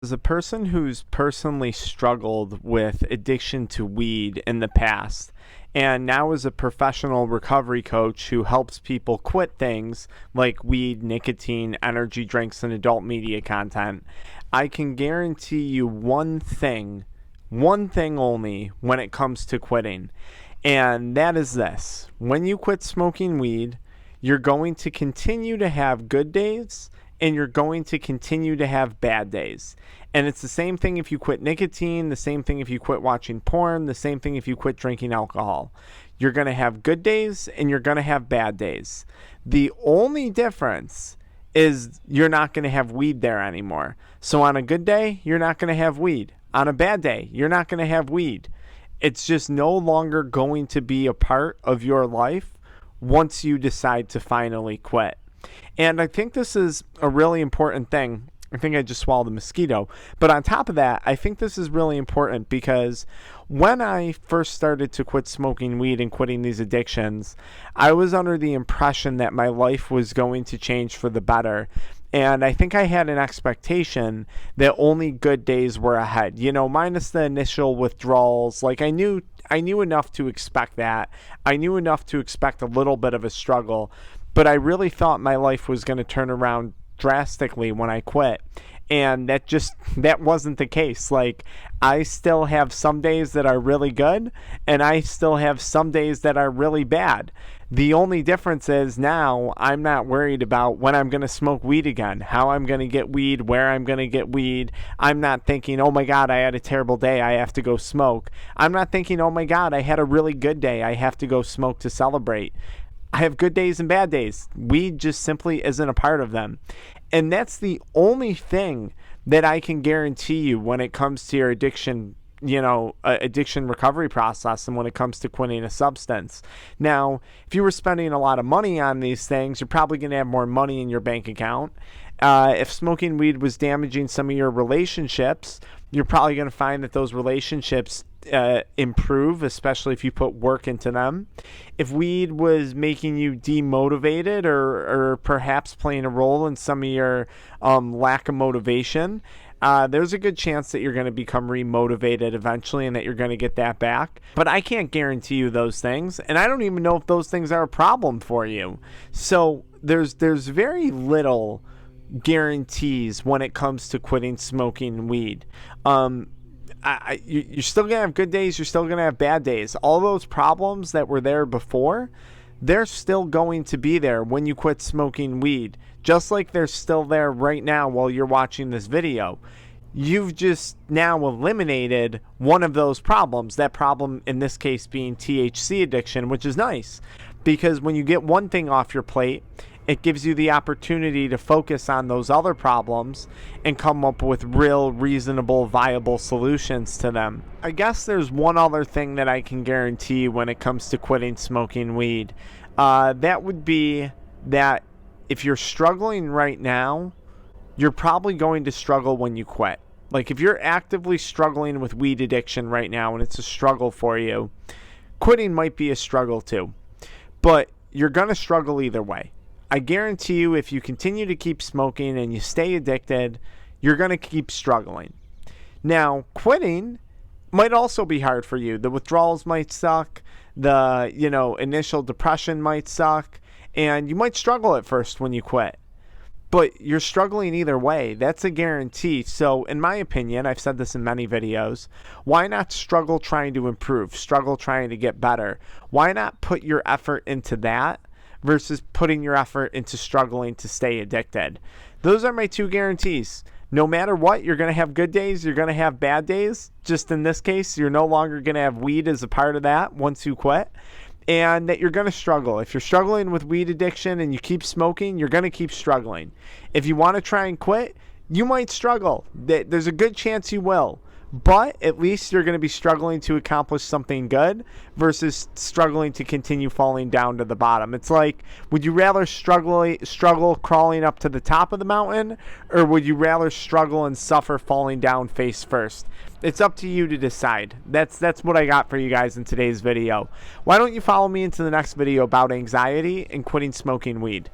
As a person who's personally struggled with addiction to weed in the past, and now as a professional recovery coach who helps people quit things like weed, nicotine, energy drinks, and adult media content, I can guarantee you one thing only when it comes to quitting. And that is this: when you quit smoking weed, you're going to continue to have good days and you're going to continue to have bad days. And it's the same thing if you quit nicotine, the same thing if you quit watching porn, the same thing if you quit drinking alcohol. You're going to have good days and you're going to have bad days. The only difference is you're not going to have weed there anymore. So on a good day, you're not going to have weed. On a bad day, you're not going to have weed. It's just no longer going to be a part of your life once you decide to finally quit. And I think this is a really important thing. I think I just swallowed a mosquito. But on top of that, I think this is really important because when I first started to quit smoking weed and quitting these addictions, I was under the impression that my life was going to change for the better. And I think I had an expectation that only good days were ahead, minus the initial withdrawals. Like I knew enough to expect that. I knew enough to expect a little bit of a struggle. But I really thought my life was going to turn around drastically when I quit. And that wasn't the case. Like, I still have some days that are really good, and I still have some days that are really bad. The only difference is now I'm not worried about when I'm going to smoke weed again, how I'm going to get weed, where I'm going to get weed. I'm not thinking, oh my God, I had a terrible day, I have to go smoke. I'm not thinking, oh my God, I had a really good day, I have to go smoke to celebrate. I have good days and bad days. Weed just simply isn't a part of them. And that's the only thing that I can guarantee you when it comes to your addiction recovery process and when it comes to quitting a substance. Now, if you were spending a lot of money on these things, you're probably going to have more money in your bank account. If smoking weed was damaging some of your relationships, you're probably going to find that those relationships improve, especially if you put work into them. If weed was making you demotivated or perhaps playing a role in some of your lack of motivation, there's a good chance that you're going to become remotivated eventually and that you're going to get that back. But I can't guarantee you those things, and I don't even know if those things are a problem for you. So there's very little guarantees when it comes to quitting smoking weed. You're still going to have good days, you're still going to have bad days. All those problems that were there before, they're still going to be there when you quit smoking weed, just like they're still there right now while you're watching this video. You've just now eliminated one of those problems, that problem in this case being THC addiction, which is nice because when you get one thing off your plate, it gives you the opportunity to focus on those other problems and come up with real, reasonable, viable solutions to them. I guess there's one other thing that I can guarantee when it comes to quitting smoking weed. That would be that if you're struggling right now, you're probably going to struggle when you quit. Like if you're actively struggling with weed addiction right now and it's a struggle for you, quitting might be a struggle too. But you're going to struggle either way. I guarantee you if you continue to keep smoking and you stay addicted, you're going to keep struggling. Now, quitting might also be hard for you. The withdrawals might suck. The, initial depression might suck. And you might struggle at first when you quit. But you're struggling either way. That's a guarantee. So, in my opinion, I've said this in many videos, why not struggle trying to improve? Struggle trying to get better? Why not put your effort into that versus putting your effort into struggling to stay addicted? Those are my two guarantees. No matter what, you're going to have good days, you're going to have bad days. Just in this case, you're no longer going to have weed as a part of that once you quit. And that you're going to struggle. If you're struggling with weed addiction and you keep smoking, you're going to keep struggling. If you want to try and quit, you might struggle. There's a good chance you will. But at least you're going to be struggling to accomplish something good versus struggling to continue falling down to the bottom. It's like, would you rather struggle crawling up to the top of the mountain, or would you rather struggle and suffer falling down face first? It's up to you to decide. That's what I got for you guys in today's video. Why don't you follow me into the next video about anxiety and quitting smoking weed?